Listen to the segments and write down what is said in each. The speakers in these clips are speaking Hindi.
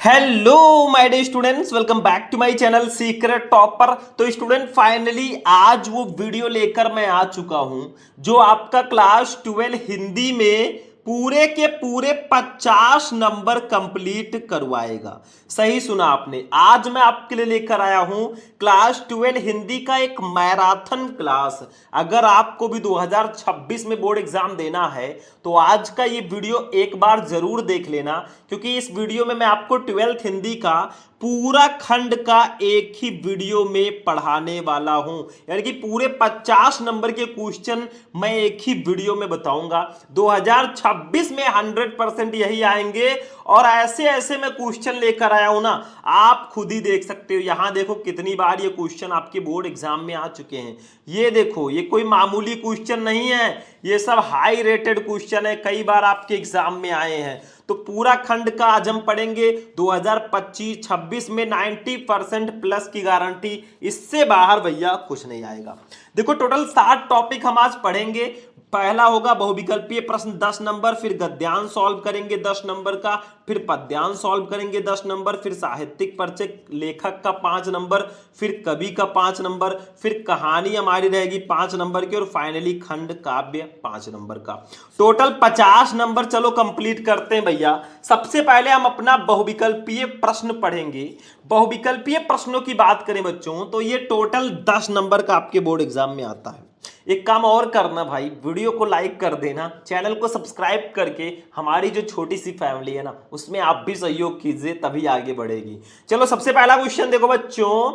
Hello my dear students, welcome back to my channel secret topper. तो स्टूडेंट फाइनली आज वो वीडियो लेकर मैं आ चुका हूं जो आपका क्लास 12 हिंदी में पूरे के पूरे 50 नंबर कंप्लीट करवाएगा। सही सुना आपने, आज मैं आपके लिए लेकर आया हूं क्लास 12 हिंदी का एक मैराथन क्लास। अगर आपको भी 2026 में बोर्ड एग्जाम देना है तो आज का ये वीडियो एक बार जरूर देख लेना, क्योंकि इस वीडियो में मैं आपको 12th हिंदी का पूरा खंड का एक ही वीडियो में पढ़ाने वाला हूं। यानी कि पूरे 50 नंबर के क्वेश्चन मैं एक ही वीडियो में बताऊंगा। 2026 में 100% यही आएंगे और ऐसे ऐसे मैं क्वेश्चन लेकर आया हूं ना, आप खुद ही देख सकते हो। यहां देखो कितनी बार ये क्वेश्चन आपके बोर्ड एग्जाम में आ चुके हैं। ये देखो, ये कोई मामूली क्वेश्चन नहीं है, ये सब हाई रेटेड क्वेश्चन है, कई बार आपके एग्जाम में आए हैं। तो पूरा खंड का आज हम पढ़ेंगे। 2025-26 में 90% प्लस की गारंटी, इससे बाहर भैया कुछ नहीं आएगा। देखो टोटल 7 टॉपिक हम आज पढ़ेंगे। पहला होगा बहुविकल्पीय प्रश्न 10 नंबर, फिर गद्यांश सॉल्व करेंगे 10 नंबर का, फिर पद्यांश सॉल्व करेंगे 10 नंबर, फिर साहित्यिक परिचय लेखक का 5 नंबर, फिर कवि का 5 नंबर, फिर कहानी हमारी रहेगी 5 नंबर की, और फाइनली खंड काव्य 5 नंबर का। टोटल 50 नंबर चलो कंप्लीट करते हैं भैया। सबसे पहले हम अपना बहुविकल्पीय प्रश्न पढ़ेंगे। बहुविकल्पीय प्रश्नों की बात करें बच्चों तो ये टोटल 10 नंबर का आपके बोर्ड एग्जाम में आता है। एक काम और करना भाई, वीडियो को लाइक कर देना, चैनल को सब्सक्राइब करके हमारी जो छोटी सी फैमिली है ना उसमें आप भी सहयोग कीजिए, तभी आगे बढ़ेगी। चलो सबसे पहला क्वेश्चन देखो बच्चों।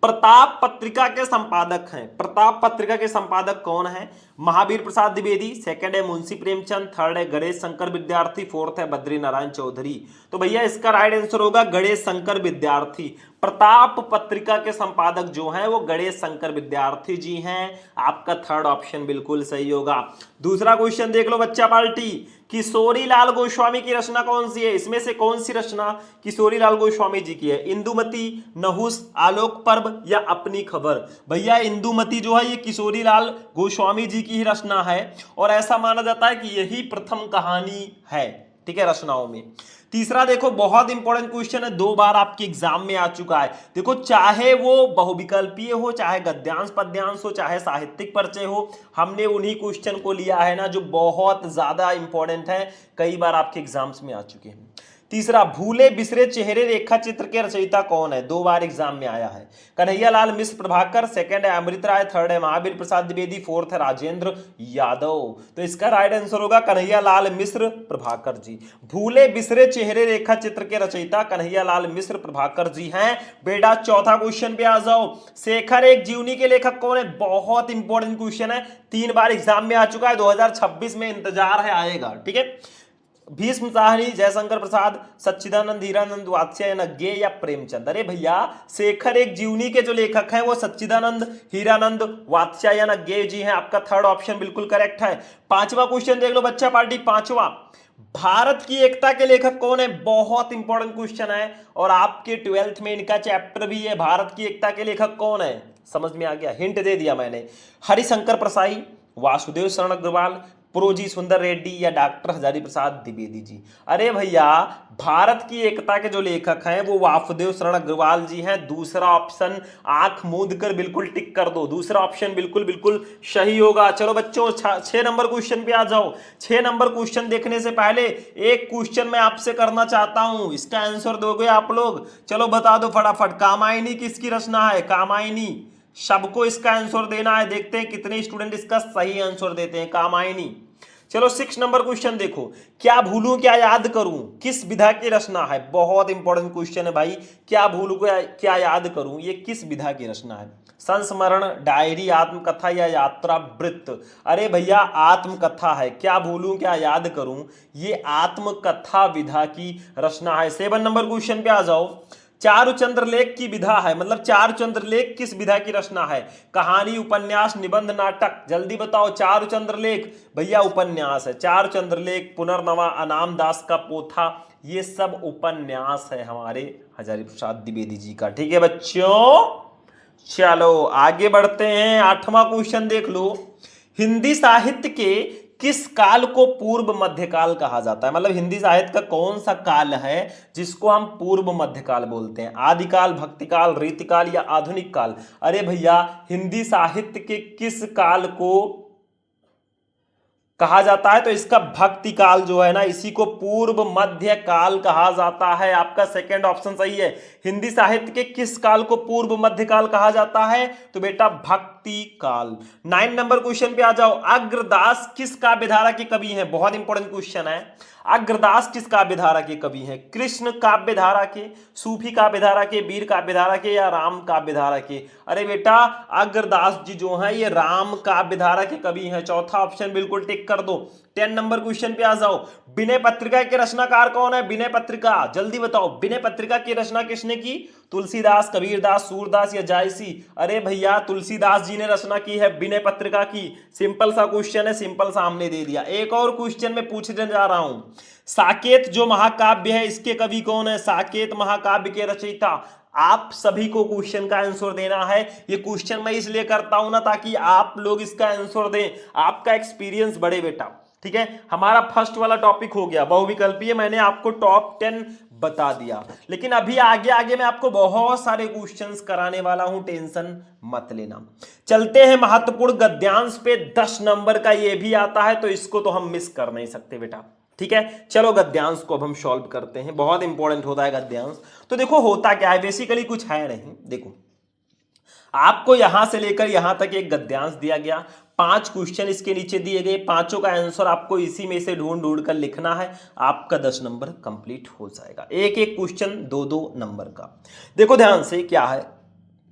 प्रताप पत्रिका के संपादक हैं, प्रताप पत्रिका के संपादक कौन है? महावीर प्रसाद द्विवेदी, सेकंड है मुंशी प्रेमचंद, थर्ड है गणेश शंकर विद्यार्थी, फोर्थ है बद्री नारायण चौधरी। तो भैया इसका राइट आंसर होगा गणेश शंकर विद्यार्थी। प्रताप पत्रिका के संपादक जो हैं वो गणेश शंकर विद्यार्थी जी हैं। आपका थर्ड ऑप्शन बिल्कुल सही होगा। दूसरा क्वेश्चन देख लो बच्चा पार्टी। किशोरी लाल गोस्वामी की रचना कौन सी है? इसमें से कौन सी रचना किशोरी लाल गोस्वामी जी की है? इंदुमती, नहुस, आलोक पर्व या अपनी खबर? भैया इंदुमती जो है ये किशोरी लाल गोस्वामी जी की ही रचना है और ऐसा माना जाता है कि यही प्रथम कहानी है, ठीक है, रचनाओं में। तीसरा देखो, बहुत इंपॉर्टेंट क्वेश्चन है, 2 बार आपके एग्जाम में आ चुका है। देखो चाहे वो बहुविकल्पीय हो, चाहे गद्यांश पद्यांश हो, चाहे साहित्यिक परिचय हो, हमने उन्हीं क्वेश्चन को लिया है ना जो बहुत ज्यादा इंपॉर्टेंट है, कई बार आपके एग्जाम्स में आ चुके हैं। तीसरा, भूले बिसरे चेहरे रेखा चित्र के रचयिता कौन है? 2 बार एग्जाम में आया है। कन्हैयालाल मिश्र प्रभाकर, सेकंड है अमृत राय, थर्ड है महावीर प्रसाद द्विवेदी, फोर्थ है राजेंद्र यादव। तो इसका राइट आंसर होगा कन्हैयालाल मिश्र प्रभाकर जी। भूले बिसरे चेहरे रेखा चित्र के रचयिता कन्हैयालाल मिश्र प्रभाकर जी हैं। बेटा चौथा क्वेश्चन पे आ जाओ। शेखर एक जीवनी के लेखक कौन है? बहुत इंपॉर्टेंट क्वेश्चन है, 3 बार एग्जाम में आ चुका है, 2026 में इंतजार है आएगा, ठीक है। भीष्म साहनी, जयशंकर प्रसाद, सच्चिदानंद, हीरानंद, वात्स्यायन अज्ञेय या प्रेमचंद? अरे भैया शेखर एक जीवनी के जो लेखक हैं वो सच्चिदानंद, हीरानंद, वात्स्यायन अज्ञेय जी हैं। आपका थर्ड ऑप्शन बिल्कुल करेक्ट है। पांचवा क्वेश्चन देख लो बच्चा पार्टी, पांचवा, भारत की एकता के लेखक कौन है? बहुत इंपॉर्टेंट क्वेश्चन है और आपके 12th में इनका चैप्टर भी है। भारत की एकता के लेखक कौन है? समझ में आ गया, हिंट दे दिया मैंने। हरिशंकर प्रसाई, वासुदेव शरण अग्रवाल, प्रोजी सुंदर रेड्डी या डॉक्टर हजारी प्रसाद द्विवेदी जी? अरे भैया भारत की एकता के जो लेखक हैं वो वासुदेव शरण अग्रवाल जी हैं। दूसरा ऑप्शन आंख मूंद कर बिल्कुल टिक कर दो, दूसरा ऑप्शन बिल्कुल बिल्कुल सही होगा। चलो बच्चों 6 नंबर क्वेश्चन पे आ जाओ। 6 नंबर क्वेश्चन देखने से पहले एक क्वेश्चन मैं आपसे करना चाहता हूं, इसका आंसर दोगे आप लोग? चलो बता दो फटाफट, कामायनी किसकी रचना है? कामायनी, सबको इसका आंसर देना है, देखते हैं कितने स्टूडेंट इसका सही आंसर देते हैं। कामायनी। चलो 6 नंबर क्वेश्चन देखो। क्या भूलूं क्या याद करूं किस विधा की रचना है? बहुत इंपॉर्टेंट क्वेश्चन है भाई। क्या भूलूं क्या याद करूं ये किस विधा की रचना है? संस्मरण, डायरी, आत्मकथा या यात्रा वृत्त? अरे भैया आत्मकथा है। क्या भूलूं क्या याद करूं ये आत्मकथा विधा की रचना है। 7 नंबर क्वेश्चन पे आ जाओ। चारुचंद्र लेख की विधा है, मतलब चारुचंद्र लेख किस विधा की रचना है? कहानी, उपन्यास, निबंध, नाटक? जल्दी बताओ। चारुचंद्र लेख भैया उपन्यास है। चारुचंद्र लेख, पुनर्नवा, अनाम दास का पोथा, ये सब उपन्यास है हमारे हजारी प्रसाद द्विवेदी जी का, ठीक है बच्चों। चलो आगे बढ़ते हैं। 8वां क्वेश्चन देख लो। हिंदी साहित्य के किस काल को पूर्व मध्यकाल कहा जाता है? मतलब हिंदी साहित्य का कौन सा काल है जिसको हम पूर्व मध्यकाल बोलते हैं? आदिकाल, भक्तिकाल, रीतिकाल या आधुनिक काल? अरे भैया, हिंदी साहित्य के किस काल को कहा जाता है? तो इसका भक्ति काल जो है ना, इसी को पूर्व मध्य काल कहा जाता है। आपका सेकंड ऑप्शन सही है। हिंदी साहित्य के किस काल को पूर्व मध्य काल कहा जाता है? तो बेटा भक्ति काल। 9 नंबर क्वेश्चन पे आ जाओ। अग्रदास किस काव्य धारा के कवि हैं? बहुत इंपॉर्टेंट क्वेश्चन है। अग्रदास किस काव्य धारा के कवि हैं? कृष्ण काव्य धारा के, सूफी काव्य धारा के, वीर काव्य धारा के या राम काव्य धारा के? अरे बेटा, अग्रदास जी जो हैं ये राम काव्य धारा के कवि हैं। चौथा ऑप्शन बिल्कुल टिक कर दो। 10 नंबर क्वेश्चन पे आ जाओ। विनय पत्रिका के रचनाकार कौन है? विनय पत्रिका, जल्दी बताओ, विनय पत्रिका की रचना किसने की? तुलसीदास, कबीरदास, सूरदास या जायसी? अरे भैया, तुलसीदास जी ने रचना की है विनय पत्रिका की। सिंपल सा क्वेश्चन है, सिंपल सा हमने दे दिया। एक और क्वेश्चन में पूछने जा रहा हूं। साकेत जो महाकाव्य है इसके कवि कौन है? साकेत महाकाव्य के रचयिता। आप सभी को क्वेश्चन का आंसर देना है। ये क्वेश्चन मैं इसलिए करता हूं ना ताकि आप लोग इसका आंसर दें, आपका एक्सपीरियंस बढ़े बेटा। ठीक है, हमारा फर्स्ट वाला टॉपिक हो गया बहुविकल्पीय, मैंने आपको टॉप 10 बता दिया। लेकिन अभी आगे आगे मैं आपको बहुत सारे क्वेश्चंस कराने वाला हूं, टेंशन मत लेना। चलते हैं महत्वपूर्ण गद्यांश पे। 10 नंबर का ये भी आता है, तो इसको तो हम मिस कर नहीं सकते बेटा। ठीक है, चलो गद्यांश को अब हम सॉल्व करते हैं। बहुत इंपॉर्टेंट होता है गद्यांश। तो देखो होता क्या है, बेसिकली कुछ है नहीं। देखो, आपको यहां से लेकर यहां तक एक गद्यांश दिया गया, 5 क्वेश्चन इसके नीचे दिए गए, पांचों का आंसर आपको इसी में से ढूंढ ढूंढ कर लिखना है। आपका 10 नंबर कंप्लीट हो जाएगा। एक एक क्वेश्चन 2-2 नंबर का। देखो ध्यान से, क्या है,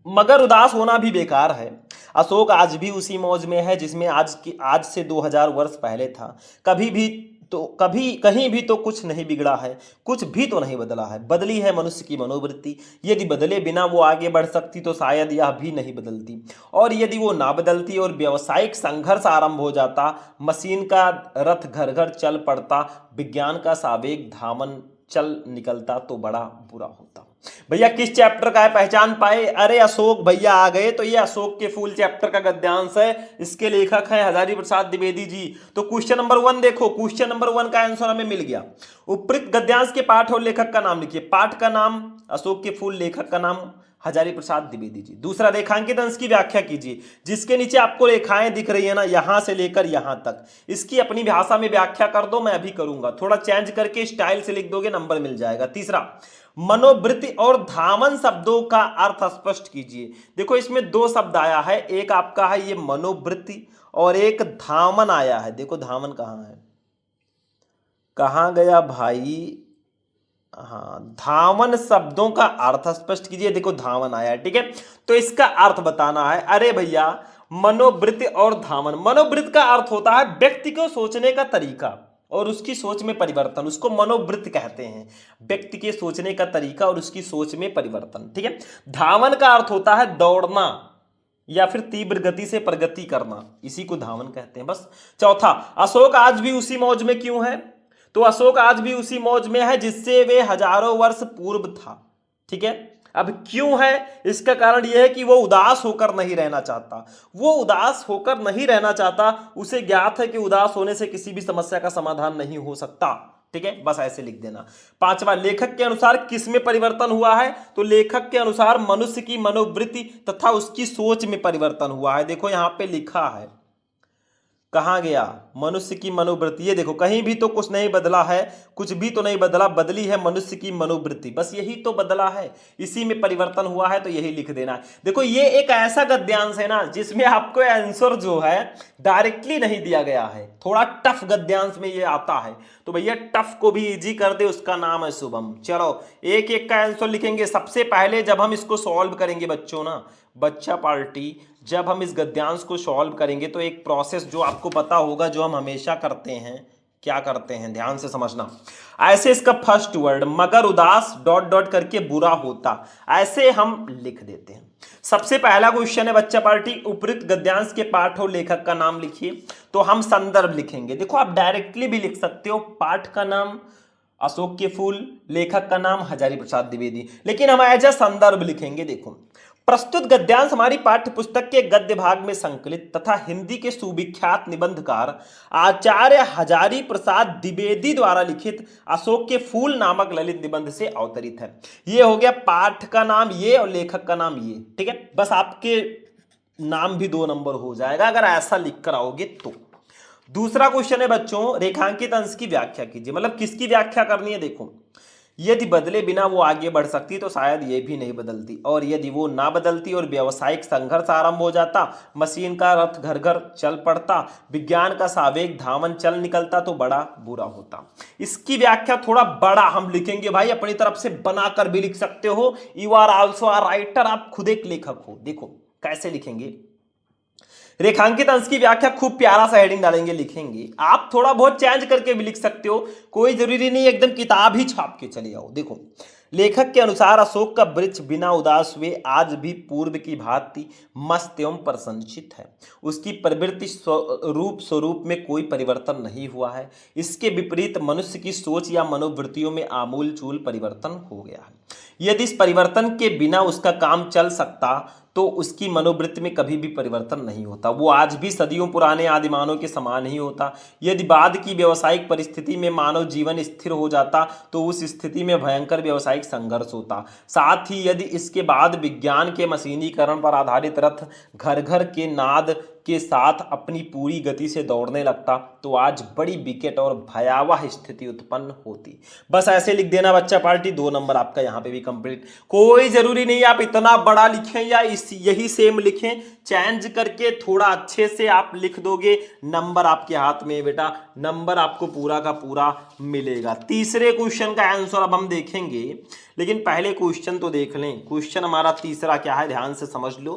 मगर उदास होना भी बेकार है। अशोक आज भी उसी मौज में है जिसमें आज से 2000 वर्ष पहले था। कभी कहीं भी तो कुछ नहीं बिगड़ा है, कुछ भी तो नहीं बदला है। बदली है मनुष्य की मनोवृत्ति, यदि बदले बिना वो आगे बढ़ सकती तो शायद यह भी नहीं बदलती। और यदि वो ना बदलती और व्यावसायिक संघर्ष आरंभ हो जाता, मशीन का रथ घर घर चल पड़ता, विज्ञान का सावेग धामन चल निकलता तो बड़ा बुरा होता। भैया किस चैप्टर का है, पहचान पाए? अरे अशोक भैया आ गए। तो ये अशोक के फूल चैप्टर का गद्यांश है। इसके लेखक हैं हजारी प्रसाद द्विवेदी जी। तो क्वेश्चन नंबर 1 देखो, क्वेश्चन नंबर 1 का आंसर हमें मिल गया। उपयुक्त गद्यांश के पाठ और लेखक का नाम लिखिए। पाठ का नाम अशोक के फूल, लेखक का नाम हजारी प्रसाद द्विवेदी जी। दूसरा, रेखांकित अंश की व्याख्या कीजिए। जिसके नीचे आपको रेखाएं दिख रही है ना, यहां से लेकर यहां तक, इसकी अपनी भाषा में व्याख्या कर दो। मैं अभी करूंगा, थोड़ा चेंज करके स्टाइल से लिख दोगे, नंबर मिल जाएगा। तीसरा, मनोवृत्ति और धामन शब्दों का अर्थ स्पष्ट कीजिए। देखो इसमें 2 शब्द आया है, एक आपका है ये मनोवृत्ति और एक धामन आया है। देखो धामन कहां है, कहां गया भाई? हाँ, धावन शब्दों का अर्थ स्पष्ट कीजिए। देखो धावन आया है, ठीक है, तो इसका अर्थ बताना है। अरे भैया, मनोवृत्ति और धावन, मनोवृत्ति का अर्थ होता है व्यक्ति को सोचने का तरीका और उसकी सोच में परिवर्तन, उसको मनोवृत्ति कहते हैं। व्यक्ति के सोचने का तरीका और उसकी सोच में परिवर्तन, ठीक है। धावन का अर्थ होता है दौड़ना या फिर तीव्र गति से प्रगति करना, इसी को धावन कहते हैं। बस। चौथा, अशोक आज भी उसी मौज में क्यों है? तो अशोक आज भी उसी मौज में है जिससे वे हजारों वर्ष पूर्व था, ठीक है। अब क्यों है? इसका कारण यह है कि वो उदास होकर नहीं रहना चाहता। वो उदास होकर नहीं रहना चाहता, उसे ज्ञात है कि उदास होने से किसी भी समस्या का समाधान नहीं हो सकता, ठीक है। बस ऐसे लिख देना। पांचवा, लेखक के अनुसार किस में परिवर्तन हुआ है? तो लेखक के अनुसार मनुष्य की मनोवृत्ति तथा उसकी सोच में परिवर्तन हुआ है। देखो यहां पे लिखा है, कहां गया? मनुष्य की मनोवृत्ति। ये देखो, कहीं भी तो कुछ नहीं बदला है, कुछ भी तो नहीं बदला, बदली है मनुष्य की मनोवृत्ति, बस यही तो बदला है, इसी में परिवर्तन हुआ है, तो यही लिख देना है। देखो ये एक ऐसा गद्यांश है ना जिसमें आपको आंसर जो है डायरेक्टली नहीं दिया गया है, थोड़ा टफ गद्यांश में ये आता है। तो भैया टफ को भी इजी कर दे, उसका नाम है शुभम। चलो एक एक का आंसर लिखेंगे। सबसे पहले जब हम इसको सॉल्व करेंगे बच्चों ना, बच्चा पार्टी, जब हम इस गद्यांश को सॉल्व करेंगे तो एक प्रोसेस जो आपको पता होगा, जो हम हमेशा करते हैं, क्या करते हैं ध्यान से समझना। ऐसे इसका फर्स्ट वर्ड मगर उदास डॉट डॉट करके बुरा होता, ऐसे हम लिख देते हैं। सबसे पहला क्वेश्चन है बच्चा पार्टी, उपयुक्त गद्यांश के पाठ और लेखक का नाम लिखिए। तो हम संदर्भ लिखेंगे। देखो आप डायरेक्टली भी लिख सकते हो, पाठ का नाम अशोक के फूल, लेखक का नाम हजारी प्रसाद द्विवेदी, लेकिन हम एज अ संदर्भ लिखेंगे। देखो प्रस्तुत गद्यांश हमारी पाठ्य पुस्तक के गद्य भाग में संकलित तथा हिंदी के सुविख्यात निबंधकार आचार्य हजारी प्रसाद द्विवेदी द्वारा लिखित अशोक के फूल नामक ललित निबंध से अवतरित है। ये हो गया पाठ का नाम ये और लेखक का नाम ये, ठीक है। बस आपके नाम भी 2 नंबर हो जाएगा अगर ऐसा लिख कर आओगे तो। दूसरा क्वेश्चन है बच्चों, रेखांकित अंश की व्याख्या कीजिए। मतलब किसकी व्याख्या करनी है? देखो, यदि बदले बिना वो आगे बढ़ सकती तो शायद ये भी नहीं बदलती, और यदि वो ना बदलती और व्यावसायिक संघर्ष आरंभ हो जाता, मशीन का रथ घर घर चल पड़ता, विज्ञान का सावेग धावन चल निकलता तो बड़ा बुरा होता। इसकी व्याख्या थोड़ा बड़ा हम लिखेंगे भाई, अपनी तरफ से बनाकर भी लिख सकते हो। You are also a writer, आप खुद एक लेखक हो। देखो कैसे लिखेंगे। रेखांकित अंश की व्याख्या खूब प्यारा सा हेडिंग डालेंगे, लिखेंगे। आप थोड़ा बहुत चेंज करके भी लिख सकते हो, कोई जरूरी नहीं एकदम किताब ही छाप के चले आओ। देखो, लेखक के अनुसार अशोक का वृक्ष बिना उदास हुए आज भी पूर्व की भांति मस्त एवं प्रसन्नचित्त है। उसकी प्रवृत्ति रूप स्वरूप में कोई परिवर्तन नहीं हुआ है। इसके विपरीत मनुष्य की सोच या मनोवृत्तियों में आमूल चूल परिवर्तन हो गया है। यदि इस परिवर्तन के बिना उसका काम चल सकता तो उसकी मनोवृत्ति में कभी भी परिवर्तन नहीं होता। वो आज भी सदियों पुराने आदिमानव के समान ही होता। यदि बाद की व्यावसायिक परिस्थिति में मानव जीवन स्थिर हो जाता तो उस स्थिति में भयंकर व्यावसायिक संघर्ष होता। साथ ही यदि इसके बाद विज्ञान के मशीनीकरण पर आधारित रथ घर घर के नाद के साथ अपनी पूरी गति से दौड़ने लगता तो आज बड़ी विकट और भयावह स्थिति उत्पन्न होती। बस ऐसे लिख देना बच्चा पार्टी, 2 नंबर आपका यहाँ पे भी कंप्लीट। कोई जरूरी नहीं आप इतना बड़ा लिखें या यही सेम लिखें, चेंज करके थोड़ा अच्छे से आप लिख दोगे, नंबर आपके हाथ में बेटा, नंबर आपको पूरा का पूरा मिलेगा। तीसरे क्वेश्चन का आंसर अब हम देखेंगे, लेकिन पहले क्वेश्चन तो देख लें। क्वेश्चन हमारा तीसरा क्या है, ध्यान से समझ लो।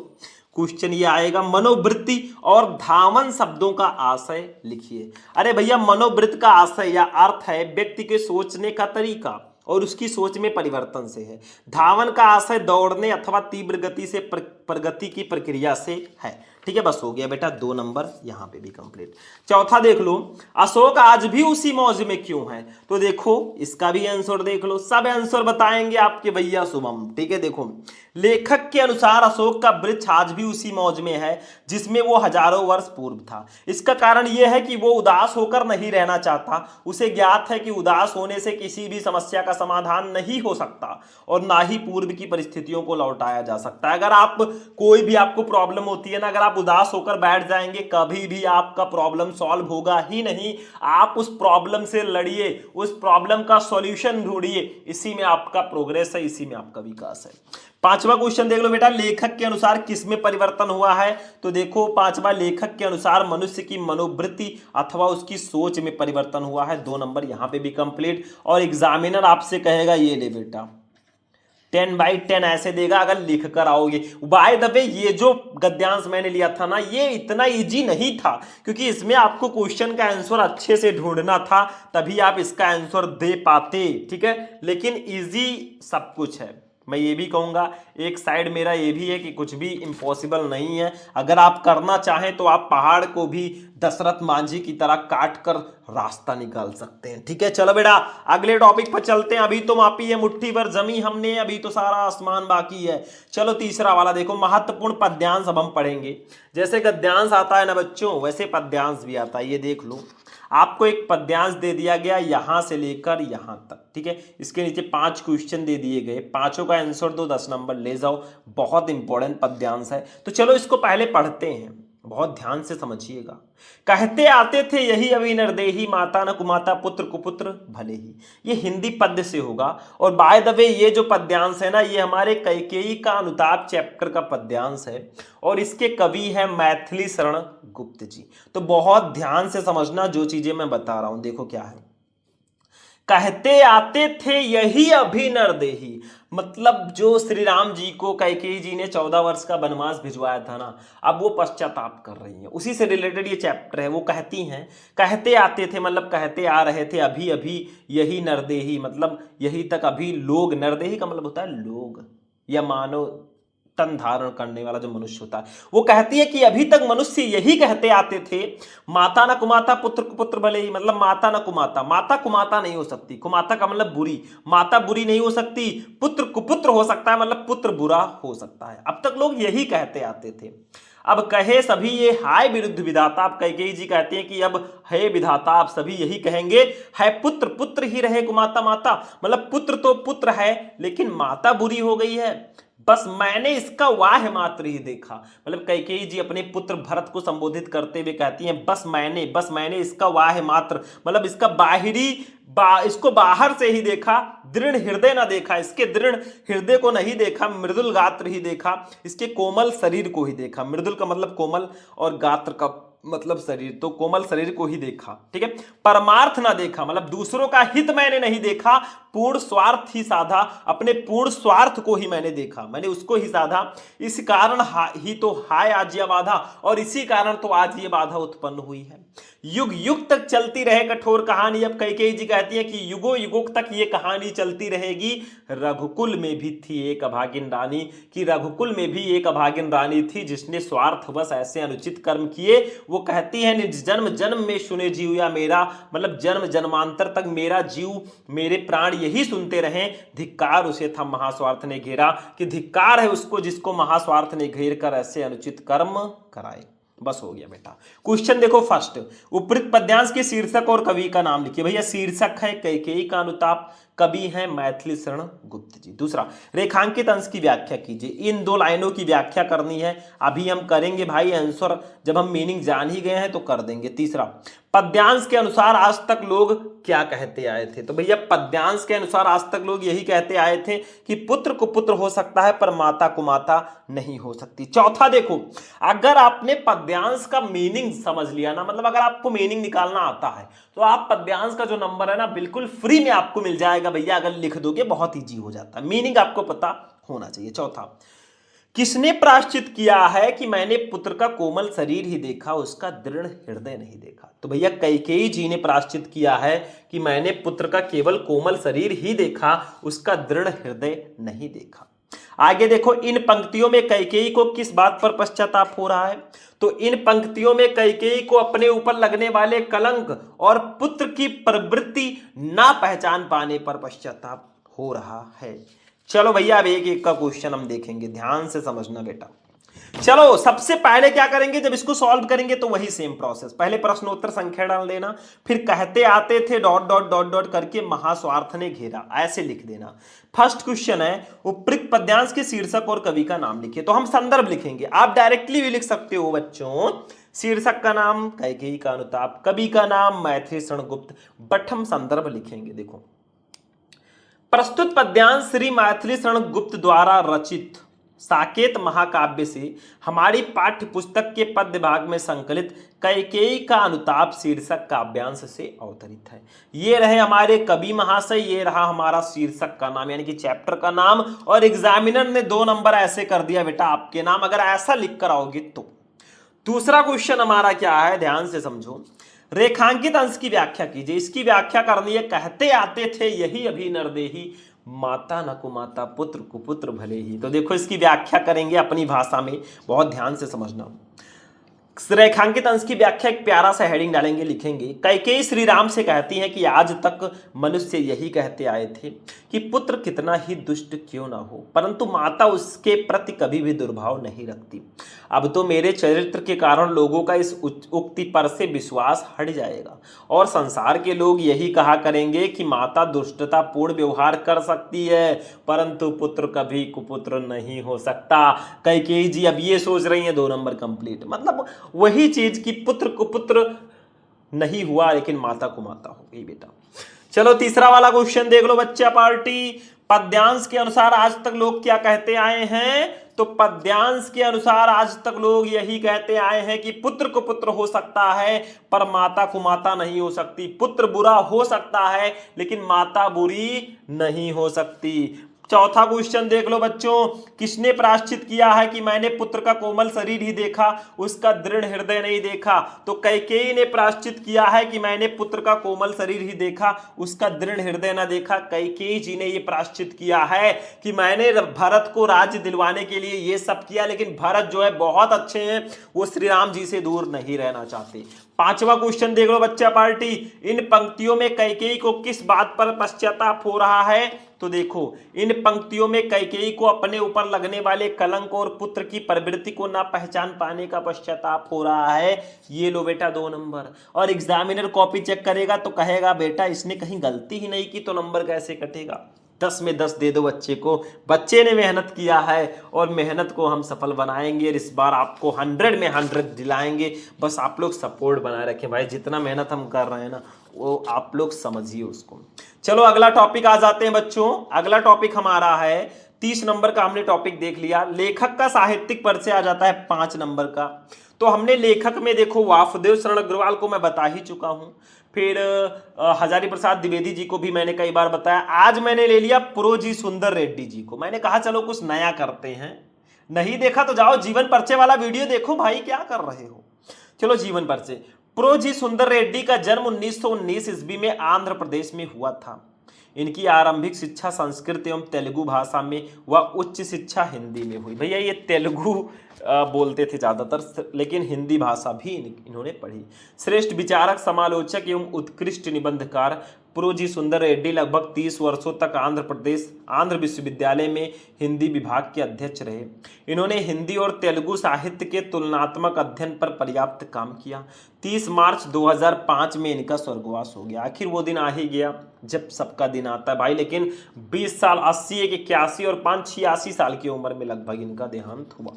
क्वेश्चन ये आएगा, मनोवृत्ति और धावन शब्दों का आशय लिखिए। अरे भैया, मनोवृत्ति का आशय या अर्थ है व्यक्ति के सोचने का तरीका और उसकी सोच में परिवर्तन से है। धावन का आशय दौड़ने अथवा तीव्र गति से प्रगति की प्रक्रिया से है। ठीक है, बस हो गया बेटा, 2 नंबर यहाँ पे भी कंप्लीट। चौथा देख लो, अशोक आज भी उसी मौज में क्यों है? तो देखो इसका भी आंसर देख लो, सब आंसर बताएंगे आपके भैया शुभम। ठीक है, देखो लेखक के अनुसार अशोक का वृक्ष आज भी उसी मौज में है जिसमें वो हजारों वर्ष पूर्व था। इसका कारण यह है कि वो उदास होकर नहीं रहना चाहता। उसे ज्ञात है कि उदास होने से किसी भी समस्या का समाधान नहीं हो सकता और ना ही पूर्व की परिस्थितियों को लौटाया जा सकता है। अगर आप कोई भी आपको प्रॉब्लम होती है ना, अगर आप उदास होकर बैठ जाएंगे कभी भी आपका प्रॉब्लम सॉल्व होगा ही नहीं। आप उस प्रॉब्लम से लड़िए, उस प्रॉब्लम का सॉल्यूशन ढूंढिए, इसी में आपका प्रोग्रेस है, इसी में आपका विकास है। पांचवा क्वेश्चन देख लो बेटा, लेखक के अनुसार किसमें परिवर्तन हुआ है? तो देखो पांचवा, लेखक के अनुसार मनुष्य की मनोवृत्ति अथवा उसकी सोच में परिवर्तन हुआ है। 2 नंबर यहाँ पे भी कंप्लीट। और एग्जामिनर आपसे कहेगा ये ले बेटा 10/10 ऐसे देगा अगर लिख कर आओगे। बाय द वे, ये जो गद्यांश मैंने लिया था ना, ये इतना इजी नहीं था, क्योंकि इसमें आपको क्वेश्चन का आंसर अच्छे से ढूंढना था, तभी आप इसका आंसर दे पाते। ठीक है, लेकिन इजी सब कुछ है। मैं ये भी कहूँगा, एक साइड मेरा ये भी है कि कुछ भी इम्पॉसिबल नहीं है। अगर आप करना चाहें तो आप पहाड़ को भी दशरथ मांझी की तरह काट कर रास्ता निकाल सकते हैं। ठीक है, चलो बेटा अगले टॉपिक पर चलते हैं। अभी तो मापी है मुट्ठी भर जमी हमने, अभी तो सारा आसमान बाकी है। चलो तीसरा वाला देखो, महत्वपूर्ण पद्यांश अब हम पढ़ेंगे। जैसे गद्यांश आता है ना बच्चों, वैसे पद्यांश भी आता है। ये देख लो, आपको एक पद्यांश दे दिया गया यहां से लेकर यहां तक। ठीक है, इसके नीचे 5 क्वेश्चन दे दिए गए, पांचों का आंसर दो, 10 नंबर ले जाओ। बहुत इंपॉर्टेंट पद्यांश है, तो चलो इसको पहले पढ़ते हैं, बहुत ध्यान से समझिएगा। कहते आते थे यही अभी नरदेही, माता न कुमाता पुत्र कुपुत्र भले ही। ये हिंदी पद्य से होगा। और बाय द वे, ये जो पद्यांश है ना, ये हमारे कैकेयी का अनुताप चैप्टर का पद्यांश है और इसके कवि है मैथिली शरण गुप्त जी। तो बहुत ध्यान से समझना जो चीजें मैं बता रहा हूं। देखो क्या है, कहते आते थे यही अभी नरदेही, मतलब जो श्री राम जी को कैकेयी जी ने 14 वर्ष का वनवास भिजवाया था ना, अब वो पश्चाताप कर रही हैं, उसी से रिलेटेड ये चैप्टर है। वो कहती हैं, कहते आते थे मतलब कहते आ रहे थे, अभी अभी यही नरदेही मतलब यही तक अभी लोग, नरदेही का मतलब होता है लोग या मानव, तन धारण करने वाला जो मनुष्य होता है। वो कहती है कि अभी तक मनुष्य यही कहते आते थे, माता न कुमाता पुत्र कुपुत्र भले ही, मतलब माता न कुमाता, माता कुमाता नहीं हो सकती, कुमाता का मतलब बुरी, माता बुरी नहीं हो सकती, पुत्र कुपुत्र हो सकता है, मतलब पुत्र बुरा हो सकता है। अब तक लोग यही कहते आते थे। अब कहे सभी ये हाय विरुद्ध विधाता, अब कैकेयी जी कहते हैं कि अब हे विधाता आप सभी यही कहेंगे, है पुत्र पुत्र ही रहे कुमाता माता, मतलब पुत्र तो पुत्र है लेकिन माता बुरी हो गई है, बस मैंने इसका वाह मात्र ही देखा। मतलब कैकेयी जी अपने पुत्र भरत को संबोधित करते हुए कहती हैं बस मैंने इसका वाह मात्र, मतलब इसका इसको बाहर से ही देखा, दृढ़ हृदय ना देखा, इसके दृढ़ हृदय को नहीं देखा, मृदुल गात्र ही देखा, इसके कोमल शरीर को ही देखा। मृदुल का मतलब कोमल और गात्र का मतलब शरीर, तो कोमल शरीर को ही देखा, ठीक है। परमार्थ ना देखा, मतलब दूसरों का हित मैंने नहीं देखा, पूर्ण स्वार्थ ही साधा, अपने पूर्ण स्वार्थ को ही मैंने देखा, मैंने उसको ही साधा। इस कारण ही तो हाय आज ये बाधा, और इसी कारण तो आज ये बाधा उत्पन्न हुई है। युग युग तक चलती रहे कठोर कहानी। अब कैकेयी जी कहती है कि युगों युगों तक ये कहानी चलती रहेगी। रघुकुल में भी थी एक अभागिन रानी, कि रघुकुल में भी एक अभागिन रानी थी जिसने स्वार्थवश ऐसे अनुचित कर्म किए। वो कहती है निज जन्म जन्म में सुने जीव या मेरा, मतलब जन्म जन्मांतर तक मेरा जीव मेरे प्राण यही सुनते रहे, धिक्कार उसे था महास्वार्थ ने घेरा, कि धिक्कार है उसको जिसको महास्वार्थ ने घेर कर ऐसे अनुचित कर्म कराए। बस हो गया बेटा। क्वेश्चन देखो फर्स्ट, उपयुक्त पद्यांश के शीर्षक और कवि का नाम लिखिए। भैया शीर्षक है कैकेयी का अनुताप, कवि है मैथिली शरण गुप्त जी। दूसरा, रेखांकित अंश की व्याख्या कीजिए। इन दो लाइनों की व्याख्या करनी है, अभी हम करेंगे भाई आंसर, जब हम मीनिंग जान ही गए हैं तो कर देंगे। तीसरा, पद्यांश के अनुसार आज तक लोग क्या कहते आए थे। तो भैया पद्यांश के अनुसार आज तक लोग यही कहते आए थे कि पुत्र को पुत्र हो सकता है पर माता को माता नहीं हो सकती। चौथा देखो, अगर आपने पद्यांश का मीनिंग समझ लिया ना, मतलब अगर आपको मीनिंग निकालना आता है तो आप पद्यांश का जो नंबर है ना बिल्कुल फ्री में आपको मिल जाएगा भैया, अगर लिख दोगे बहुत इजी हो जाता है, मीनिंग आपको पता होना चाहिए। चौथा, किसने प्रायश्चित किया है कि मैंने पुत्र का कोमल शरीर ही देखा, उसका दृढ़ हृदय नहीं देखा। तो भैया कैकेयी जी ने प्रायश्चित किया है कि मैंने पुत्र का केवल कोमल शरीर ही देखा, उसका दृढ़ हृदय नहीं देखा। आगे देखो, इन पंक्तियों में कैकेयी को किस बात पर पश्चाताप हो रहा है। तो इन पंक्तियों में कैकेयी को अपने ऊपर लगने वाले कलंक और पुत्र की प्रवृत्ति ना पहचान पाने पर पश्चाताप हो रहा है। चलो भैया अब एक एक का क्वेश्चन हम देखेंगे, ध्यान से समझना बेटा। चलो सबसे पहले क्या करेंगे, जब इसको सॉल्व करेंगे तो वही सेम प्रोसेस, पहले प्रश्नोत्तर संख्या डाल देना, फिर कहते आते थे डॉट डॉट डॉट डॉट करके महास्वार्थ ने घेरा, ऐसे लिख देना। फर्स्ट क्वेश्चन है, उपयुक्त पद्यांश के शीर्षक और कवि का नाम लिखिए। तो हम संदर्भ लिखेंगे, आप डायरेक्टली भी लिख सकते हो बच्चों। शीर्षक का नाम कैकेयी का अनुताप, कवि का नाम मैथिली शरण गुप्त, बट हम संदर्भ लिखेंगे। देखो, प्रस्तुत पद्यांश श्री मैथिली शरण गुप्त द्वारा रचित साकेत महाकाव्य से हमारी पाठ्य पुस्तक के पद्य भाग में संकलित कैकेयी का अनुताप शीर्षक काव्यांश से अवतरित है। ये रहे हमारे कवि महाशय, ये रहा हमारा शीर्षक का नाम यानी कि चैप्टर का नाम, और एग्जामिनर ने 2 नंबर ऐसे कर दिया बेटा आपके नाम, अगर ऐसा लिख कर आओगे तो। दूसरा क्वेश्चन हमारा क्या है, ध्यान से समझो। रेखांकित अंश की व्याख्या कीजिए। इसकी व्याख्या करनी है, कहते आते थे यही अभी नरदेही, माता न कुमाता पुत्र कुपुत्र भले ही। तो देखो इसकी व्याख्या करेंगे अपनी भाषा में, बहुत ध्यान से समझना। रेखांकित अंश की व्याख्या एक प्यारा सा हेडिंग डालेंगे, लिखेंगे कैकेयी श्री राम से कहती है कि आज तक मनुष्य यही कहते आए थे कि पुत्र कितना ही दुष्ट क्यों ना हो, परंतु माता उसके प्रति कभी भी दुर्भाव नहीं रखती। अब तो मेरे चरित्र के कारण लोगों का इस उक्ति पर से विश्वास हट जाएगा और संसार के लोग यही कहा करेंगे कि माता दुष्टता पूर्ण व्यवहार कर सकती है परंतु पुत्र कभी कुपुत्र नहीं हो सकता। कैकेयी जी अब ये सोच रही है 2 नंबर कंप्लीट, मतलब वही चीज कि पुत्र कुपुत्र नहीं हुआ लेकिन माता को माता हो गई बेटा। चलो तीसरा वाला क्वेश्चन देख लो बच्चा पार्टी। पद्यांश के अनुसार आज तक लोग क्या कहते आए हैं, तो पद्यांश के अनुसार आज तक लोग यही कहते आए हैं कि पुत्र को पुत्र हो सकता है पर माता को माता नहीं हो सकती, पुत्र बुरा हो सकता है लेकिन माता बुरी नहीं हो सकती। चौथा क्वेश्चन देख लो बच्चों, किसने प्रायश्चित किया है कि मैंने पुत्र का कोमल शरीर ही देखा, उसका दृढ़ हृदय नहीं देखा। तो कैकेयी ने प्रायश्चित किया है कि मैंने पुत्र का कोमल शरीर ही देखा, उसका दृढ़ हृदय ना देखा। कैकेयी जी ने यह प्रायश्चित किया है कि मैंने भरत को राज्य दिलवाने के लिए ये सब किया, लेकिन भरत जो है बहुत अच्छे हैं, वो श्री राम जी से दूर नहीं रहना चाहते। पांचवा क्वेश्चन देख लो बच्चा पार्टी, इन पंक्तियों में कैकेयी को किस बात पर पश्चाताप हो रहा है। तो देखो, इन पंक्तियों में कैकेयी को अपने ऊपर लगने वाले कलंक और पुत्र की प्रवृत्ति को ना पहचान पाने का पश्चाताप हो रहा है। ये लो बेटा 2 नंबर। और एग्जामिनर कॉपी चेक करेगा तो कहेगा बेटा इसने कहीं गलती ही नहीं की तो नंबर कैसे कटेगा। 10 में 10 दे दो बच्चे को, बच्चे ने मेहनत किया है और मेहनत को हम सफल बनाएंगे और इस बार आपको 100 में 100 दिलाएंगे। बस आप लोग सपोर्ट बनाए रखें भाई, जितना मेहनत हम कर रहे हैं ना वो आप लोग समझिए उसको। चलो अगला टॉपिक आ जाते हैं बच्चों। अगला टॉपिक हमारा है 30 नंबर का, हमने टॉपिक देख लिया। लेखक का साहित्यिक परिचय आ जाता है 5 नंबर का। तो हमने लेखक में देखो वासुदेव शरण अग्रवाल को मैं बता ही चुका हूं, फिर हजारी प्रसाद द्विवेदी जी को भी मैंने कई बार बताया। आज मैंने ले लिया प्रोजी सुंदर रेड्डी जी को। मैंने कहा चलो कुछ नया करते हैं, नहीं देखा तो जाओ जीवन परिचय वाला वीडियो देखो भाई, क्या कर रहे हो। चलो जीवन परिचय। प्रोजी सुंदर रेड्डी का जन्म 1919 ईस्वी में आंध्र प्रदेश में हुआ था। इनकी आरंभिक शिक्षा संस्कृत एवं तेलुगु भाषा में व उच्च शिक्षा हिंदी में हुई। भैया ये तेलुगु बोलते थे ज़्यादातर, लेकिन हिंदी भाषा भी इन्होंने पढ़ी। श्रेष्ठ विचारक, समालोचक एवं उत्कृष्ट निबंधकार प्रोजी सुंदर रेड्डी लगभग 30 वर्षों तक आंध्र विश्वविद्यालय में हिंदी विभाग के अध्यक्ष रहे। इन्होंने हिंदी और तेलुगु साहित्य के तुलनात्मक अध्ययन पर पर्याप्त काम किया। 30 मार्च 2005 में इनका स्वर्गवास हो गया। आखिर वो दिन आ ही गया जब सबका दिन आता है भाई, लेकिन 20 साल 80 एक 81 और 5 86 साल की उम्र में लगभग इनका देहांत हुआ।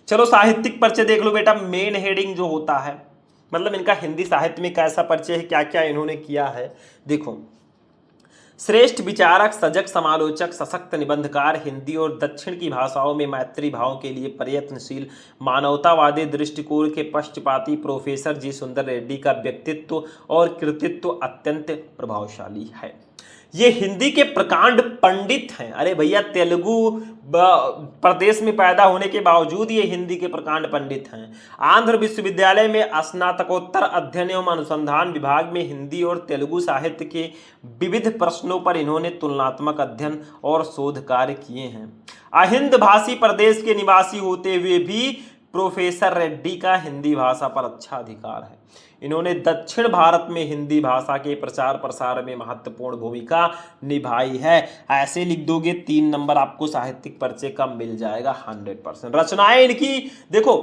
चलो साहित्यिक परिचय देख लो बेटा। मेन हेडिंग जो होता है, मतलब इनका हिंदी साहित्य में कैसा परिचय है, क्या क्या इन्होंने किया है। देखो, श्रेष्ठ विचारक, सजग समालोचक, सशक्त निबंधकार, हिंदी और दक्षिण की भाषाओं में मैत्री भाव के लिए प्रयत्नशील, मानवतावादी दृष्टिकोण के पक्षपाती प्रोफेसर जी सुंदर रेड्डी का व्यक्तित्व और कृतित्व अत्यंत प्रभावशाली है। ये हिंदी के प्रकांड पंडित हैं। अरे भैया, तेलुगु प्रदेश में पैदा होने के बावजूद ये हिंदी के प्रकांड पंडित हैं। आंध्र विश्वविद्यालय में स्नातकोत्तर अध्ययन एवं अनुसंधान विभाग में हिंदी और तेलुगु साहित्य के विविध प्रश्नों पर इन्होंने तुलनात्मक अध्ययन और शोध कार्य किए हैं। अहिंद भाषी प्रदेश के निवासी होते हुए भी प्रोफेसर रेड्डी का हिंदी भाषा पर अच्छा अधिकार है। इन्होंने दक्षिण भारत में हिंदी भाषा के प्रचार प्रसार में महत्वपूर्ण भूमिका निभाई है। ऐसे लिख दोगे 3 नंबर आपको साहित्यिक परिचय का मिल जाएगा 100%। रचनाएं इनकी देखो,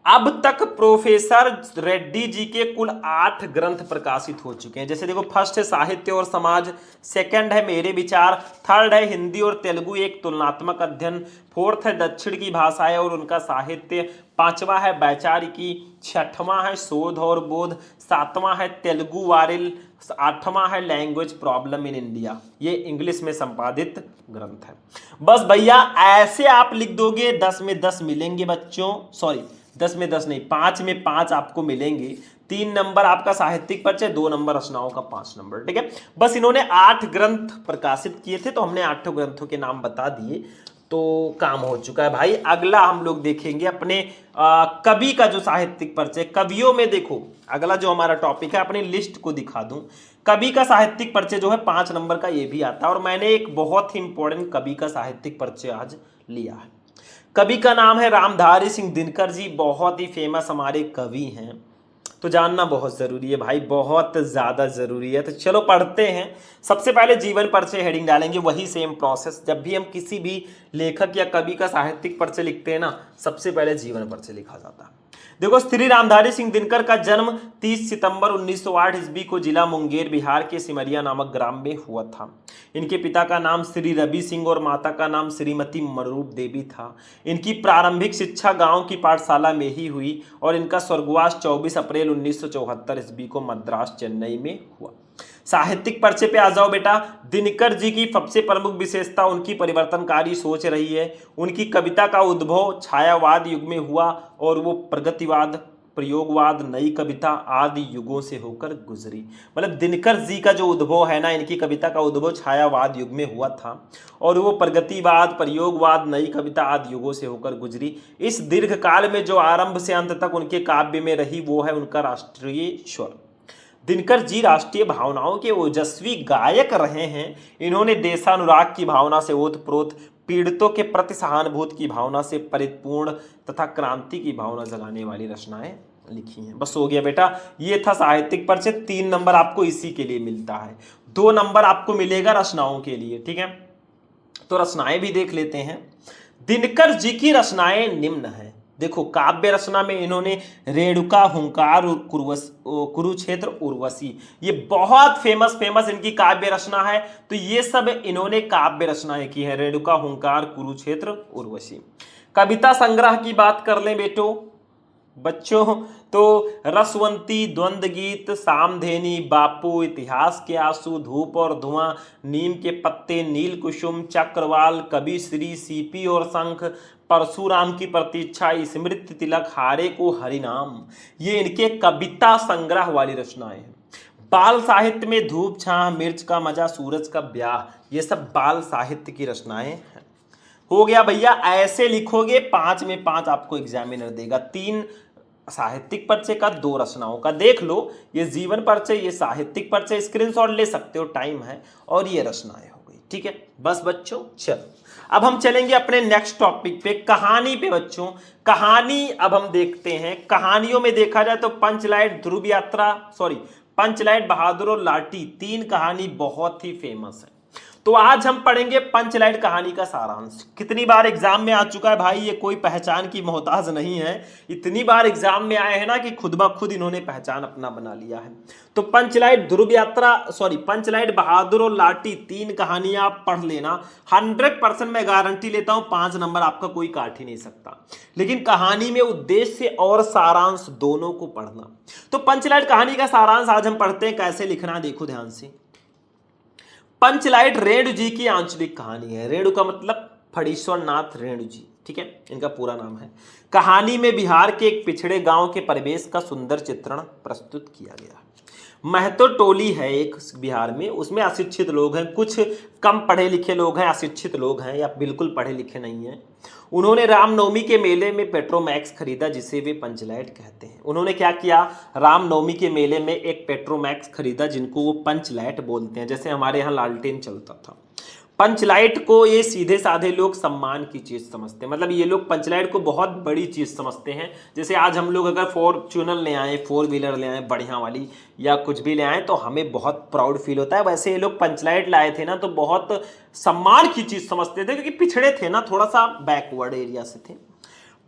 अब तक प्रोफेसर रेड्डी जी के कुल 8 ग्रंथ प्रकाशित हो चुके हैं। जैसे देखो, फर्स्ट है साहित्य और समाज, सेकंड है मेरे विचार, थर्ड है हिंदी और तेलुगु एक तुलनात्मक अध्ययन, फोर्थ है दक्षिण की भाषाएं और उनका साहित्य, पांचवा है वैचारिकी, छठवां है शोध और बोध, सातवां है तेलुगु वारिल, आठवां है लैंग्वेज प्रॉब्लम इन इंडिया। ये इंग्लिश में संपादित ग्रंथ है। बस भैया ऐसे आप लिख दोगे 10 में 10 मिलेंगे बच्चों। सॉरी, 10 में 10 नहीं, 5 में 5 आपको मिलेंगे। 3 नंबर आपका साहित्यिक परिचय, 2 नंबर रचनाओं का 5 नंबर। ठीक है, बस इन्होंने 8 ग्रंथ प्रकाशित किए थे तो हमने 8 ग्रंथों के नाम बता दिए तो काम हो चुका है भाई। अगला हम लोग देखेंगे अपने कवि का जो साहित्यिक परिचय। कवियों में देखो, अगला जो हमारा टॉपिक है, अपनी लिस्ट को दिखा दूं। कवि का साहित्यिक परिचय जो है 5 नंबर का ये भी आता है, और मैंने एक बहुत ही इंपॉर्टेंट कवि का साहित्यिक परिचय आज लिया है। कवि का नाम है रामधारी सिंह दिनकर जी। बहुत ही फेमस हमारे कवि हैं, तो जानना बहुत जरूरी है भाई, बहुत ज्यादा जरूरी है। तो चलो पढ़ते हैं। सबसे पहले जीवन परिचय हेडिंग डालेंगे, वही सेम प्रोसेस। जब भी हम किसी भी लेखक या कवि का साहित्यिक परिचय लिखते हैं ना, सबसे पहले जीवन परिचय लिखा जाता है। देखो, श्री रामधारी सिंह दिनकर का जन्म 30 सितंबर 1908 ईस्वी को जिला मुंगेर बिहार के सिमरिया नामक ग्राम में हुआ था। इनके पिता का नाम श्री रवि सिंह और माता का नाम श्रीमती मरूप देवी था। इनकी प्रारंभिक शिक्षा गांव की पाठशाला में ही हुई और इनका स्वर्गवास 24 अप्रैल 1974 ईस्वी को मद्रास चेन्नई में हुआ। साहित्यिक परिचय पे आ जाओ बेटा। दिनकर जी की सबसे प्रमुख विशेषता उनकी परिवर्तनकारी सोच रही है। उनकी कविता का उद्भव छायावाद युग में हुआ और वो प्रगतिवाद प्रयोगवाद, नई कविता आदि युगों से होकर गुजरी। मतलब दिनकर जी का जो उद्भव है ना, इनकी कविता का उद्भव छायावाद युग में हुआ था और वो प्रगतिवाद, प्रयोगवाद, नई कविता आदि युगों से होकर गुजरी। इस दीर्घ काल में जो आरंभ से अंत तक उनके काव्य में रही वो है उनका राष्ट्रीय स्वर। दिनकर जी राष्ट्रीय भावनाओं के ओजस्वी गायक रहे हैं। इन्होंने देशानुराग की भावना से ओतप्रोत, पीड़ितों के प्रति सहानुभूति की भावना से परिपूर्ण तथा क्रांति की भावना जगाने वाली रचनाएं लिखी हैं। बस हो गया बेटा, ये था साहित्यिक परिचय। 3 नंबर आपको इसी के लिए मिलता है, 2 नंबर आपको मिलेगा रचनाओं के लिए। ठीक है, तो रचनाएं भी देख लेते हैं। दिनकर जी की रचनाएं निम्न हैं। देखो, काव्य रचना में इन्होंने रेणुका, हुंकार, कुरुक्षेत्र, उर्वशी, ये बहुत फेमस इनकी काव्य रचना है। तो ये सब इन्होंने काव्य रचनाएं की है, रेणुका, हुंकार, कुरुक्षेत्र, उर्वशी। कविता संग्रह की बात कर लें बच्चों, तो रसवंती, द्वंद्व गीत, सामधेनी, बापू, इतिहास के आंसू, धूप और धुआं, नीम के पत्ते, नील कुसुम, चक्रवाल, कवि श्री, सीपी और शंख, परशुराम की प्रतीक्षा, स्मृति तिलक, हारे को हरिनाम, ये इनके कविता संग्रह वाली रचनाएं हैं। बाल साहित्य में धूप छां, मिर्च का मजा, सूरज का ब्याह, ये सब बाल साहित्य की रचनाएं हैं। हो गया भैया, ऐसे लिखोगे 5 में 5 आपको एग्जामिनर देगा। 3 साहित्यिक परिचय का, 2 रचनाओं का। देख लो, ये जीवन परिचय, ये साहित्यिक परिचय, स्क्रीनशॉट ले सकते हो, टाइम है, और ये रचनाएं हो गई। ठीक है बस बच्चों, चलो अब हम चलेंगे अपने नेक्स्ट टॉपिक पे, कहानी पे। बच्चों कहानी अब हम देखते हैं। कहानियों में देखा जाए तो पंचलाइट, ध्रुव यात्रा, पंचलाइट, बहादुर और लाठी, 3 कहानी बहुत ही फेमस है। तो आज हम पढ़ेंगे पंचलाइट कहानी का सारांश। कितनी बार एग्जाम में आ चुका है भाई, ये कोई पहचान की मोहताज नहीं है। इतनी बार एग्जाम में आए हैं ना कि खुद ब खुद इन्होंने पहचान अपना बना लिया है। तो पंचलाइट, ध्रुव यात्रा, पंचलाइट, बहादुर और लाठी, 3 कहानियां आप पढ़ लेना। 100% मैं गारंटी लेता हूं 5 नंबर आपका कोई काट ही नहीं सकता। लेकिन कहानी में उद्देश्य और सारांश दोनों को पढ़ना। तो पंचलाइट कहानी का सारांश आज हम पढ़ते हैं, कैसे लिखना देखो ध्यान से। पंचलाइट रेणु जी की आंचलिक कहानी है। रेणु का मतलब फणीश्वर नाथ रेणु जी, ठीक है, इनका पूरा नाम है। कहानी में बिहार के एक पिछड़े गांव के परिवेश का सुंदर चित्रण प्रस्तुत किया गया है। महतो टोली है एक बिहार में, उसमें अशिक्षित लोग हैं, कुछ कम पढ़े लिखे लोग हैं, अशिक्षित लोग हैं या बिल्कुल पढ़े लिखे नहीं हैं। उन्होंने रामनवमी के मेले में पेट्रोमैक्स खरीदा, जिसे वे पंचलाइट कहते हैं। उन्होंने क्या किया, रामनवमी के मेले में एक पेट्रोमैक्स खरीदा, जिनको वो पंचलाइट बोलते हैं। जैसे हमारे यहाँ लालटेन चलता था। पंचलाइट को ये सीधे साधे लोग सम्मान की चीज समझते हैं। मतलब ये लोग पंचलाइट को बहुत बड़ी चीज समझते हैं। जैसे आज हम लोग अगर फॉर्च्यूनर ले आए, 4 व्हीलर ले आए बढ़िया वाली, या कुछ भी ले आए, तो हमें बहुत प्राउड फील होता है। वैसे ये लोग पंचलाइट लाए थे ना, तो बहुत सम्मान की चीज समझते थे, क्योंकि पिछड़े थे ना, थोड़ा सा बैकवर्ड एरिया से थे।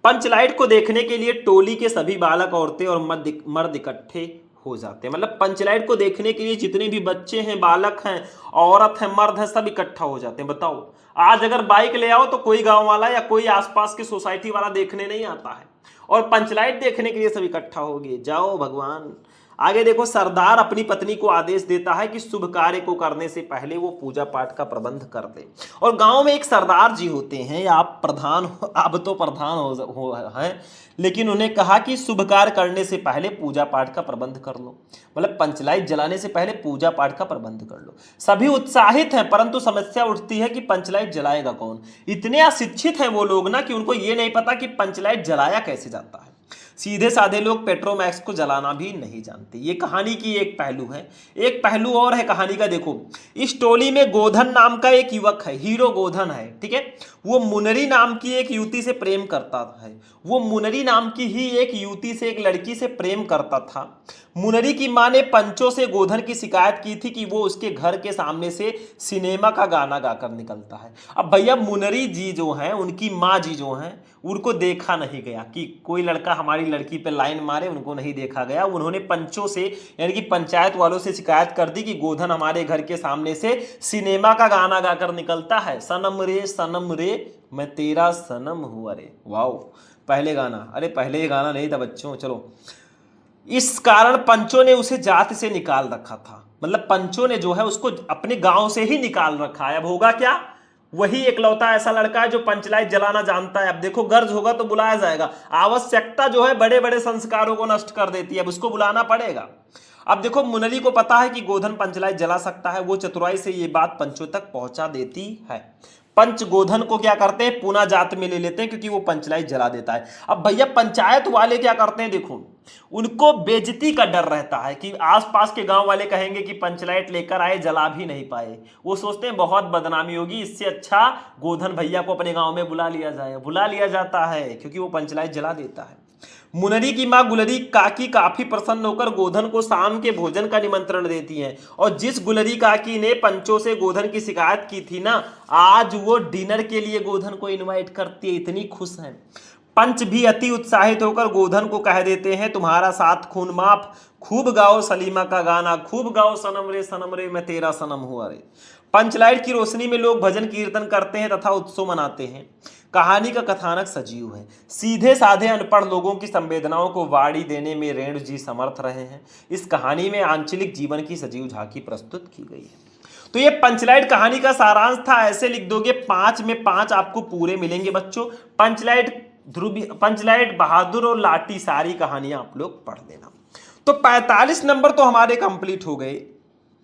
पंचलाइट को देखने के लिए टोली के सभी बालक, औरतें और मर्द इकट्ठे हो जाते हैं। मतलब पंचलाइट को देखने के लिए जितने भी बच्चे हैं, बालक हैं, औरत है, मर्द है, सब इकट्ठा हो जाते हैं। बताओ, आज अगर बाइक ले आओ तो कोई गांव वाला या कोई आसपास की सोसाइटी वाला देखने नहीं आता है, और पंचलाइट देखने के लिए सब इकट्ठा हो गए। जाओ भगवान। आगे देखो, सरदार अपनी पत्नी को आदेश देता है कि शुभ कार्य को करने से पहले वो पूजा पाठ का प्रबंध कर दे। और गांव में एक सरदार जी होते हैं, या आप प्रधान हो, अब तो प्रधान हो हैं, लेकिन उन्हें कहा कि शुभ कार्य करने से पहले पूजा पाठ का प्रबंध कर लो। मतलब पंचलाइट जलाने से पहले पूजा पाठ का प्रबंध कर लो। सभी उत्साहित हैं, परंतु समस्या उठती है कि पंचलाइट जलाएगा कौन। इतने अशिक्षित हैं वो लोग ना, कि उनको ये नहीं पता कि पंचलाइट जलाया कैसे जाता है। सीधे साधे लोग पेट्रोमैक्स को जलाना भी नहीं जानते। ये कहानी की एक पहलू है। एक पहलू और है कहानी का, देखो, इस टोली में गोधन नाम का एक युवक है, हीरो गोधन है, ठीक है। वो मुनरी नाम की एक युवती से प्रेम करता है। वो मुनरी नाम की ही एक युवती से, एक लड़की से प्रेम करता था। मुनरी की मां ने पंचों से गोधन की शिकायत की थी कि वो उसके घर के सामने से सिनेमा का गाना गाकर निकलता है। अब भैया मुनरी जी जो हैं, उनकी माँ जी जो हैं, उनको देखा नहीं गया कि कोई लड़का हमारी लड़की पे लाइन मारे, उनको नहीं देखा गया। उन्होंने पंचों से, यानी कि पंचायत वालों से शिकायत कर दी कि गोधन हमारे घर के सामने से सिनेमा का गाना गाकर निकलता है। सनम रे मैं तेरा सनम हूँ। अरे वाओ, पहले गाना, अरे पहले ये गाना नहीं था बच्चों। चलो, इस कारण पंचों ने उसे जाति से निकाल रखा था। मतलब पंचों ने जो है उसको अपने गांव से ही निकाल रखा है। अब होगा क्या, वही इकलौता ऐसा लड़का है जो पंचलाइट जलाना जानता है। अब देखो गर्ज होगा तो बुलाया जाएगा। आवश्यकता जो है बड़े बड़े संस्कारों को नष्ट कर देती है, अब उसको बुलाना पड़ेगा। अब देखो मुनरी को पता है कि गोधन पंचलाइट जला सकता है, वो चतुराई से ये बात पंचों तक पहुंचा देती है। पंच गोधन को क्या करते हैं, पूना जात में ले लेते हैं क्योंकि वो पंचलाइट जला देता है। अब भैया पंचायत वाले क्या करते हैं, देखो उनको बेइज्जती का डर रहता है कि आसपास के गांव वाले कहेंगे कि पंचलाइट लेकर आए, जला भी नहीं पाए। वो सोचते हैं बहुत बदनामी होगी, इससे अच्छा गोधन भैया को अपने गांव में बुला लिया जाए। बुला लिया जाता है क्योंकि वो पंचलाइट जला देता है। मुनरी की मां गुलरी काकी काफी प्रसन्न होकर गोधन को शाम के भोजन का निमंत्रण देती हैं। और जिस गुलरी काकी ने पंचों से गोधन की शिकायत की थी ना, आज वो डिनर के लिए गोधन को इनवाइट करती है, इतनी खुश है। पंच भी अति उत्साहित होकर गोधन को कह देते हैं, तुम्हारा साथ खून माफ, खूब गाओ सलीमा का गाना, खूब गाओ सनम रे मैं तेरा सनम हुआ रे। पंचलाइट की रोशनी में लोग भजन कीर्तन करते हैं तथा उत्सव मनाते हैं। कहानी का कथानक सजीव है। सीधे साधे अनपढ़ लोगों की संवेदनाओं को वाड़ी देने में रेणु जी समर्थ रहे हैं। इस कहानी में आंचलिक जीवन की सजीव झांकी प्रस्तुत की गई है। तो ये पंचलाइट कहानी का सारांश था। ऐसे लिख दोगे 5 में 5 आपको पूरे मिलेंगे बच्चों। पंचलाइट, ध्रुवी, पंचलाइट, बहादुर और लाठी सारी कहानियां आप लोग पढ़ लेना। तो 45 नंबर तो हमारे कंप्लीट हो गए।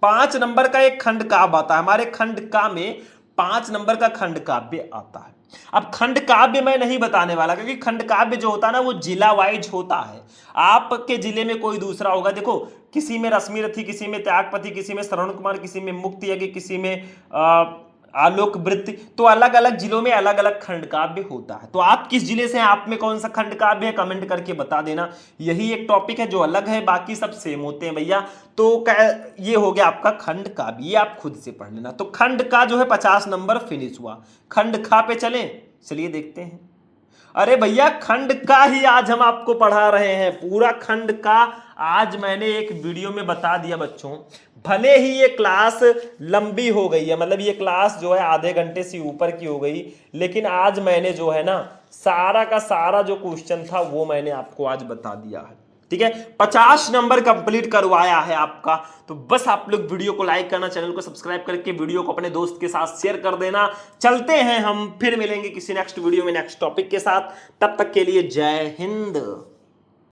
5 नंबर का एक खंड काव्य आता है हमारे खंड का में, 5 नंबर का खंड काव्य आता है। अब खंड काव्य मैं नहीं बताने वाला क्योंकि खंड काव्य जो होता है ना वो जिला वाइज होता है। आपके जिले में कोई दूसरा होगा। देखो किसी में रश्मि रथी, किसी में त्यागपति, किसी में श्रवण कुमार, किसी में मुक्ति यज्ञ, किसी में आलोक वृत्ति, तो अलग अलग जिलों में अलग अलग खंड काव्य होता है। तो आप किस जिले से हैं, आप में कौन सा खंड काव्य है, कमेंट करके बता देना। यही एक टॉपिक है जो अलग है, बाकी सब सेम होते हैं भैया। तो ये हो गया आपका खंड काव्य, ये आप खुद से पढ़ लेना। तो खंड का जो है 50 नंबर फिनिश हुआ। खंड खा पे चलें, चलिए देखते हैं। अरे भैया खंड का ही आज हम आपको पढ़ा रहे हैं। पूरा खंड का आज मैंने एक वीडियो में बता दिया बच्चों। भले ही ये क्लास लंबी हो गई है, मतलब ये क्लास जो है आधे घंटे से ऊपर की हो गई, लेकिन आज मैंने जो है ना सारा का सारा जो क्वेश्चन था वो मैंने आपको आज बता दिया है। ठीक है, 50 नंबर कंप्लीट करवाया है आपका। तो बस आप लोग वीडियो को लाइक करना, चैनल को सब्सक्राइब करके वीडियो को अपने दोस्त के साथ शेयर कर देना। चलते हैं, हम फिर मिलेंगे किसी नेक्स्ट वीडियो में नेक्स्ट टॉपिक के साथ। तब तक के लिए जय हिंद।